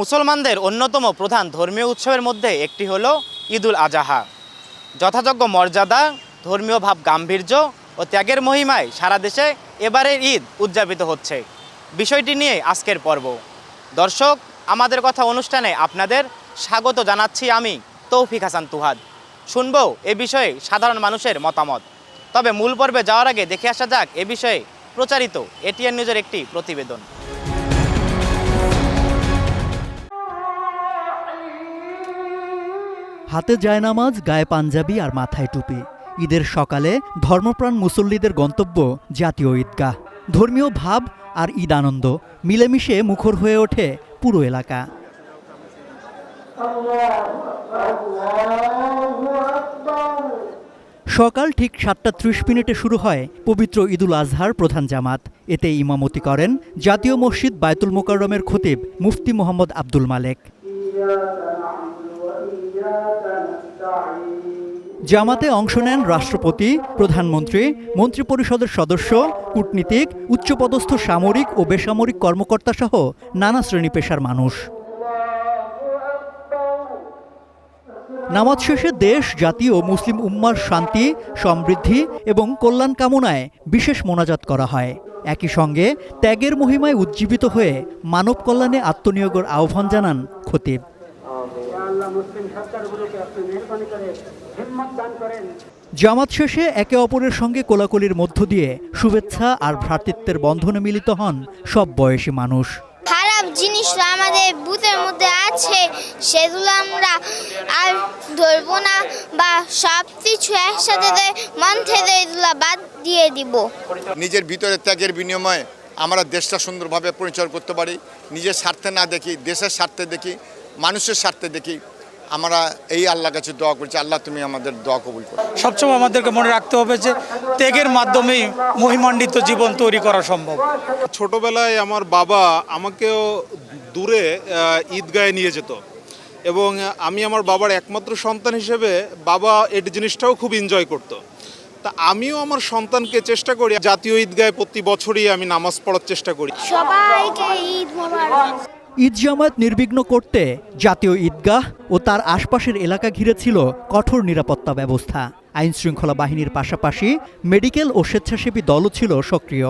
মুসলমানদের অন্যতম প্রধান ধর্মীয় উৎসবের মধ্যে একটি হলো ঈদুল আজহা। যথাযোগ্য মর্যাদা, ধর্মীয় ভাব গাম্ভীর্য ও ত্যাগের মহিমায় সারা দেশে এবারের ঈদ উদযাপিত হচ্ছে। বিষয়টি নিয়ে আজকের পর্ব। দর্শক, আমাদের কথা অনুষ্ঠানে আপনাদের স্বাগত জানাচ্ছি আমি তৌফিক হাসান তুহাদ। শুনব এ বিষয়ে সাধারণ মানুষের মতামত। তবে মূল পর্বে যাওয়ার আগে দেখে আসা যাক এ বিষয়ে প্রচারিত এটিএন নিউজের একটি প্রতিবেদন। হাতে জায়নামাজ, গায়ে পাঞ্জাবি আর মাথায় টুপি। ঈদের সকালে ধর্মপ্রাণ মুসল্লিদের গন্তব্য জাতীয় ঈদগাহ। ধর্মীয় ভাব আর ঈদ আনন্দ মিলেমিশে মুখর হয়ে ওঠে পুরো এলাকা। সকাল ঠিক 7:30 শুরু হয় পবিত্র ঈদুল আজহার প্রধান জামাত। এতে ইমামতি করেন জাতীয় মসজিদ বায়তুল মোকাররমের খতিব মুফতি মোহাম্মদ আব্দুল মালেক। জামাতে অংশ নেন রাষ্ট্রপতি, প্রধানমন্ত্রী, মন্ত্রিপরিষদের সদস্য, কূটনীতিক, উচ্চপদস্থ সামরিক ও বেসামরিক কর্মকর্তা সহ নানা শ্রেণী পেশার মানুষ। নামাজ শেষে দেশ, জাতি ও মুসলিম উম্মার শান্তি, সমৃদ্ধি এবং কল্যাণ কামনায় বিশেষ মোনাজাত করা হয়। একই সঙ্গে ত্যাগের মহিমায় উজ্জীবিত হয়ে মানব কল্যাণে আত্মনিয়োগের আহ্বান জানান খতিব। জামাত শেষে একে অপরের সঙ্গে কোলাকুলির মধ্য দিয়ে শুভেচ্ছা আর ভ্রাতৃত্বের বন্ধনে মিলিত হন সব বয়সী মানুষ। খারাপ জিনিসটা আমাদের বুথের মধ্যে আছে, সেগুলো আমরা আর ধরবো না, বা সব কিছু একসাথে মন থেকে এগুলো বাদ দিয়ে দিব। নিজের ভিতরে ত্যাগের বিনিময়ে আমরা দেশটা সুন্দরভাবে পরিচয় করতে পারি। নিজের স্বার্থে না দেখি, দেশের স্বার্থে দেখি, মানুষের স্বার্থে দেখি। আমরা এই আল্লাহর কাছে দোয়া করছি, আল্লাহ তুমি আমাদের দোয়া কবুল করো। সবসময় আমাদেরকে মনে রাখতে হবে যে ত্যাগের মাধ্যমেই মহিমান্বিত জীবন তৈরি করা সম্ভব। ছোটবেলায় আমার বাবা আমাকেও দূরে ঈদগাহে নিয়ে যেত এবং আমি আমার বাবার একমাত্র সন্তান হিসেবে বাবা এই জিনিসটাও খুব এনজয় করতো। তা আমিও আমার সন্তানকে চেষ্টা করি জাতীয় ঈদগাহে প্রতি বছরই আমি নামাজ পড়ার চেষ্টা করি। সবাইকে ঈদ মোবারক। ঈদ জামাত নির্বিঘ্ন করতে জাতীয় ঈদগাহ ও তার আশপাশের এলাকা ঘিরে ছিল কঠোর নিরাপত্তা ব্যবস্থা। আইন শৃঙ্খলা বাহিনীর পাশাপাশি মেডিকেল ও স্বেচ্ছাসেবী দলও ছিল সক্রিয়।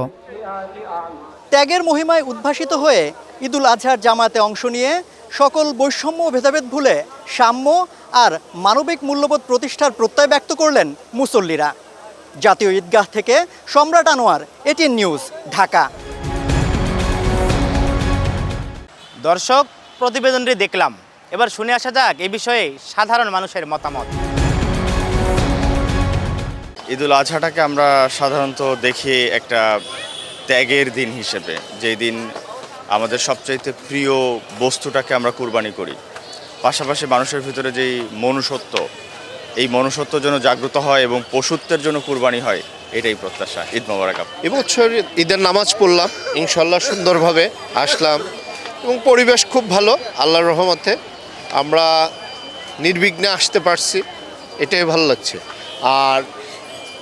ত্যাগের মহিমায় উদ্ভাসিত হয়ে ঈদুল আজহার জামাতে অংশ নিয়ে সকল বৈষম্য ও ভেদাভেদ ভুলে সাম্য আর মানবিক মূল্যবোধ প্রতিষ্ঠার প্রত্যয় ব্যক্ত করলেন মুসল্লিরা। জাতীয় ঈদগাহ থেকে সম্রাট আনোয়ার, এটিএন নিউজ, ঢাকা। দর্শক, প্রতিবেদনটি দেখলাম, এবার শুনে আসা যাক এই বিষয়ে সাধারণ মানুষের মতামত। ঈদুল আজহাটাকে আমরা সাধারণত দেখি একটা ত্যাগের দিন হিসেবে, যেই দিন আমাদের সবচাইতে প্রিয় বস্তুটাকে আমরা কুরবানি করি। পাশাপাশি মানুষের ভিতরে যেই মনুষ্যত্ব, এই মনুষ্যত্ব যেন জাগ্রত হয় এবং পশুত্বের জন্য কুরবানি হয়, এটাই প্রত্যাশা। ঈদ মোবারক। এবছর ঈদের নামাজ পড়লাম, ইনশাল্লাহ সুন্দরভাবে আসলাম এবং পরিবেশ খুব ভালো, আল্লাহর রহমতে আমরা নির্বিঘ্নে আসতে পারছি, এটাই ভালো লাগছে। আর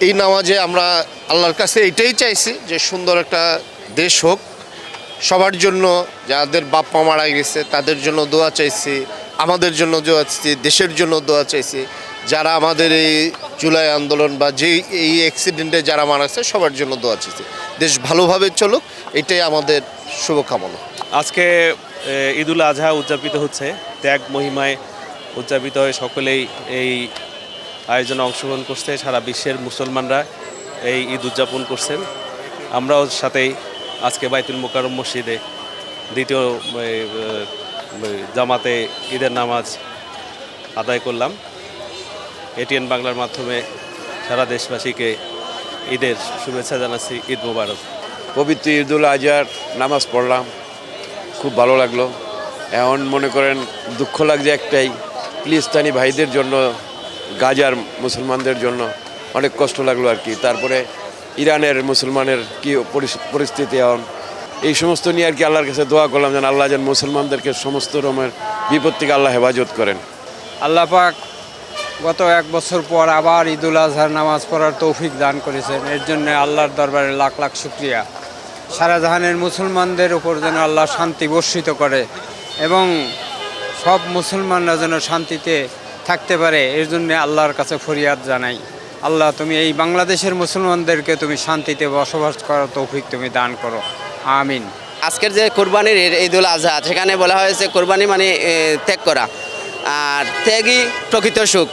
এই নামাজে আমরা আল্লাহর কাছে এটাই চাইছি যে সুন্দর একটা দেশ হোক সবার জন্য। যাদের বাপ মা মারা গেছে তাদের জন্য দোয়া চাইছি, আমাদের জন্য দোয়া চাইছি, দেশের জন্য দোয়া চাইছি। যারা আমাদের এই জুলাই আন্দোলন বা যেই এই অ্যাক্সিডেন্টে যারা মারা গেছে সবার জন্য দোয়া চাইছি। দেশ ভালোভাবে চলুক, এটাই আমাদের শুভকামনা। আজকে ঈদুল আজহা উদযাপিত হচ্ছে, ত্যাগ মহিমায় উদযাপিত হয়ে সকলেই এই আয়োজনে অংশগ্রহণ করছে। সারা বিশ্বের মুসলমানরা এই ঈদ উদযাপন করছেন। আমরাও সাথেই আজকে বায়তুল মোকাররম মসজিদে দ্বিতীয় জামাতে ঈদের নামাজ আদায় করলাম। এটিএন বাংলার মাধ্যমে সারা দেশবাসীকে ঈদের শুভেচ্ছা জানাচ্ছি। ঈদ মোবারক। পবিত্র ঈদুল আজহার নামাজ পড়লাম, খুব ভালো লাগলো। এখন মনে করেন দুঃখ লাগছে একটাই, ফিলিস্তিনি ভাইদের জন্য, গাজার মুসলমানদের জন্য অনেক কষ্ট লাগলো আর কি। তারপরে ইরানের মুসলমানের কি পরিস্থিতি এখন, এই সমস্ত নিয়ে আর কি আল্লাহর কাছে দোয়া করলাম যেন আল্লাহ যেন মুসলমানদেরকে সমস্ত রকমের বিপদ থেকে আল্লাহ হেফাজত করেন। আল্লাহ পাক গত 1 বছর পর আবার ঈদুল আজহার নামাজ পড়ার তৌফিক দান করেছেন, এর জন্য আল্লাহর দরবারে লাখ লাখ শুকরিয়া। সারা জাহানের মুসলমানদের উপর যেন আল্লাহ শান্তি বর্ষিত করে, এবং সব মুসলমানরা যেন শান্তিতে থাকতে পারে এর জন্য আল্লাহর কাছে ফরিয়াদ জানাই। আল্লাহ তুমি এই বাংলাদেশের মুসলমানদেরকে তুমি শান্তিতে বসবাস করার তৌফিক তুমি দান করো, আমিন। আজকের যে কোরবানির ঈদুল আজহা, সেখানে বলা হয়েছে কোরবানি মানে ত্যাগ করা, আর ত্যাগই প্রকৃত সুখ।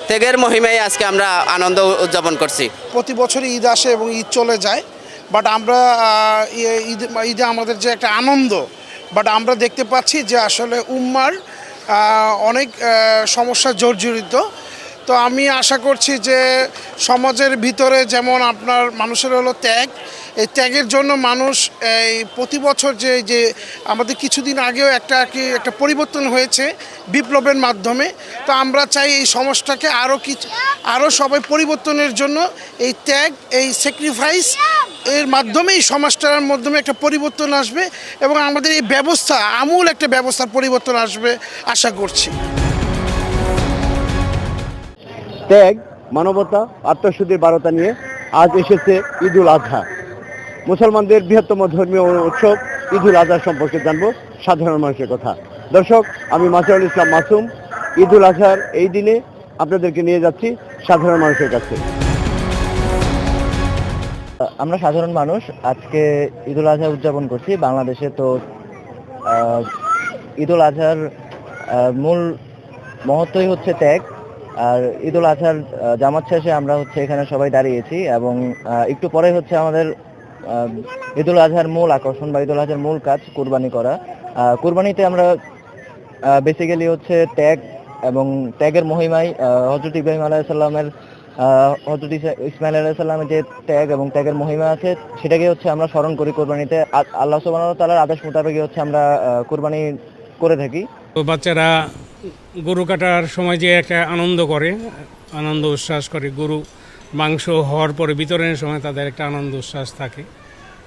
ত্যাগের মহিমায় আজকে আমরা আনন্দ উদযাপন করছি। প্রতি বছরই ঈদ আসে এবং ঈদ চলে যায়, বাট আমরা ঈদে আমাদের যে একটা আনন্দ, বাট আমরা দেখতে পাচ্ছি যে আসলে উম্মার অনেক সমস্যা জর্জরিত। তো আমি আশা করছি যে সমাজের ভিতরে যেমন আপনার মানুষের হলো ত্যাগ, এই ত্যাগের জন্য মানুষ এই প্রতি বছর যে আমাদের কিছুদিন আগেও একটা পরিবর্তন হয়েছে বিপ্লবের মাধ্যমে। তো আমরা চাই এই সমাজটাকে আরও সবাই পরিবর্তনের জন্য এই ত্যাগ, এই স্যাক্রিফাইস এর মাধ্যমে এই সমাজটার মাধ্যমে একটা পরিবর্তন আসবে এবং আমাদের এই ব্যবস্থা আমূল একটা ব্যবস্থার পরিবর্তন আসবে আশা করছি। ত্যাগ, মানবতা, আত্মশুদ্ধির বার্তা নিয়ে আজ এসেছে ঈদুল আজহা। মুসলমানদের বৃহত্তম ধর্মীয় উৎসব ঈদুল আজহা সম্পর্কে জানবো সাধারণ মানুষের কথা। দর্শক, আমি মাসুরুল ইসলাম মাসুম ঈদুল আজহার এই দিনে আপনাদেরকে নিয়ে যাচ্ছি সাধারণ মানুষের কাছে। আমরা সাধারণ মানুষ আজকে ঈদুল আজহা উদযাপন করছি বাংলাদেশে। তো ঈদুল আজহার মূল মহত্বই হচ্ছে ত্যাগ। আর ঈদুল আজহার জামাত শেষে আমরা এখানে সবাই দাঁড়িয়েছি এবং একটু পরে আমাদের ঈদুল আজহার মূল আকর্ষণ বা ঈদুল আজহার মূল কাজ কুরবানি করা। কুরবানিতে আমরা বেসিক্যালি ত্যাগ এবং ত্যাগের মহিমায় হযরত ইব্রাহিম আলাইহিস সালামের হযরত ইসমাইল আলাইহিস সালামের যে ত্যাগ এবং ত্যাগের মহিমা আছে সেটাকে আমরা স্মরণ করি কুরবানিতে। আল্লাহ সুবহানাহু ওয়া তাআলার আদেশ মোতাবেক আমরা কুরবানি করে থাকি। তো বাচ্চারা গরু কাটার সময় যে একটা আনন্দ করে, আনন্দ উচ্ছ্বাস করে, গরু মাংস হওয়ার পরে বিতরণের সময় তাদের একটা আনন্দ উচ্ছ্বাস থাকে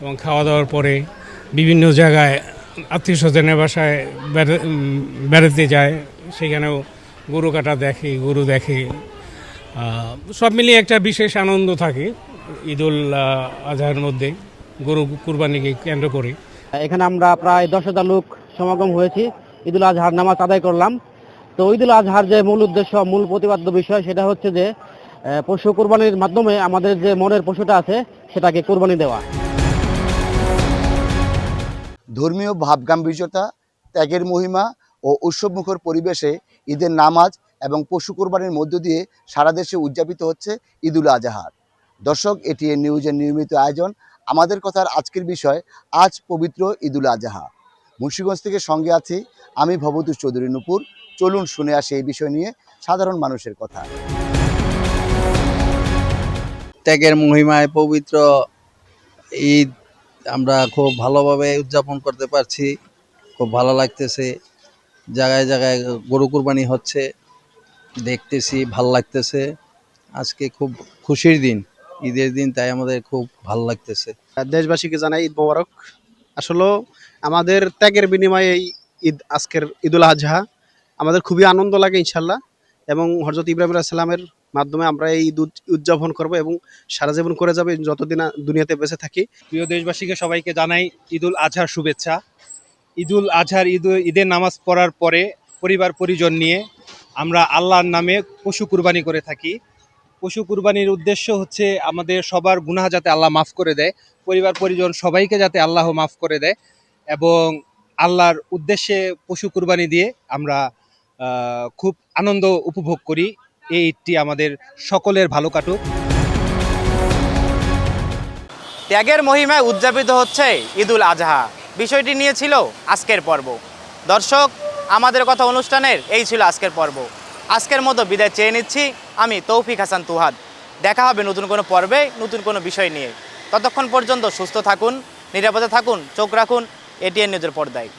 এবং খাওয়া দাওয়ার পরে বিভিন্ন জায়গায় আত্মীয় স্বজনের বাসায় বেড়াতে যায়, সেখানেও গরু কাটা দেখে, গরু দেখে, সব মিলিয়ে একটা বিশেষ আনন্দ থাকে ঈদুল আজহার মধ্যে গরু কুরবানিকে কেন্দ্র করে। এখানে আমরা প্রায় 10,000 লোক সমাগম হয়েছি, ঈদুল আজহার নামাজ আদায় করলাম। তো ঈদুল আজহার যে মূল উদ্দেশ্য, মূল প্রতিপাদ্য বিষয় সেটা হচ্ছে যে পশু কুরবানির মাধ্যমে আমাদের যে মনের পশুটা আছে সেটাকে কুরবানি দেওয়া। ধর্মীয় ভাবগাম্ভীর্যতা, ত্যাগের মহিমা ও উৎসবমুখর পরিবেশে ঈদের নামাজ এবং পশু কুরবানির মধ্য দিয়ে সারা দেশে উদযাপিত হচ্ছে ঈদুল আজহার। দর্শক, এটিএন নিউজের নিয়মিত আয়োজন আমাদের কথার আজকের বিষয় আজ পবিত্র ঈদুল আজহা। মুন্সিগঞ্জ থেকে সঙ্গে আছি আমি ভবতোষ চৌধুরী নূপুর। চলুন শুনে আসি এই বিষয় নিয়ে সাধারণ মানুষের কথা। ত্যাগের মহিমায় পবিত্র ঈদ আমরা খুব ভালোভাবে উদযাপন করতে পারছি, খুব ভালো লাগতেছে। জায়গায় জায়গায় গরু কুরবানি হচ্ছে, দেখতেছি, ভাল লাগতেছে। আজকে খুব খুশির দিন, ঈদের দিন, তাই আমাদের খুব ভালো লাগতেছে। দেশবাসীকে জানাই ঈদ মোবারক। আসলে আমাদের ত্যাগের বিনিময়ে এই ঈদ, আজকের ঈদুল আজহা আমাদের খুবই আনন্দ লাগে ইনশাল্লাহ, এবং হযরত ইব্রাহিম আলাইহিস সালামের মাধ্যমে আমরা এই ঈদ উদযাপন করব এবং সারা জীবন করে যাবে যতদিন দুনিয়াতে বেঁচে থাকি। প্রিয় দেশবাসীকে সবাইকে জানাই ঈদুল আজহার শুভেচ্ছা। ঈদুল আজহার ঈদের নামাজ পড়ার পরে পরিবার পরিজন নিয়ে আমরা আল্লাহর নামে পশু কুরবানি করে থাকি। পশু কুরবানির উদ্দেশ্য হচ্ছে আমাদের সবার গুনাহ যাতে আল্লাহ মাফ করে দেয়, পরিবার পরিজন সবাইকে যাতে আল্লাহ মাফ করে দেয়, এবং আল্লাহর উদ্দেশ্যে পশু কুরবানি দিয়ে আমরা খুব আনন্দ উপভোগ করি। এই ঈদটি আমাদের সকলের ভালো কাটুক। ত্যাগের মহিমায় উদযাপিত হচ্ছে ঈদুল আজহা, বিষয়টি নিয়ে ছিল আজকের পর্ব। দর্শক, আমাদের কথা অনুষ্ঠানের এই ছিল আজকের পর্ব। আজকের মতো বিদায় চেয়ে নিচ্ছি আমি তৌফিক হাসান তুহাদ। দেখা হবে নতুন কোনো পর্বে, নতুন কোনো বিষয় নিয়ে। ততক্ষণ পর্যন্ত সুস্থ থাকুন, নিরাপদে থাকুন, চোখ রাখুন এটিএন নিউজের পর্দায়।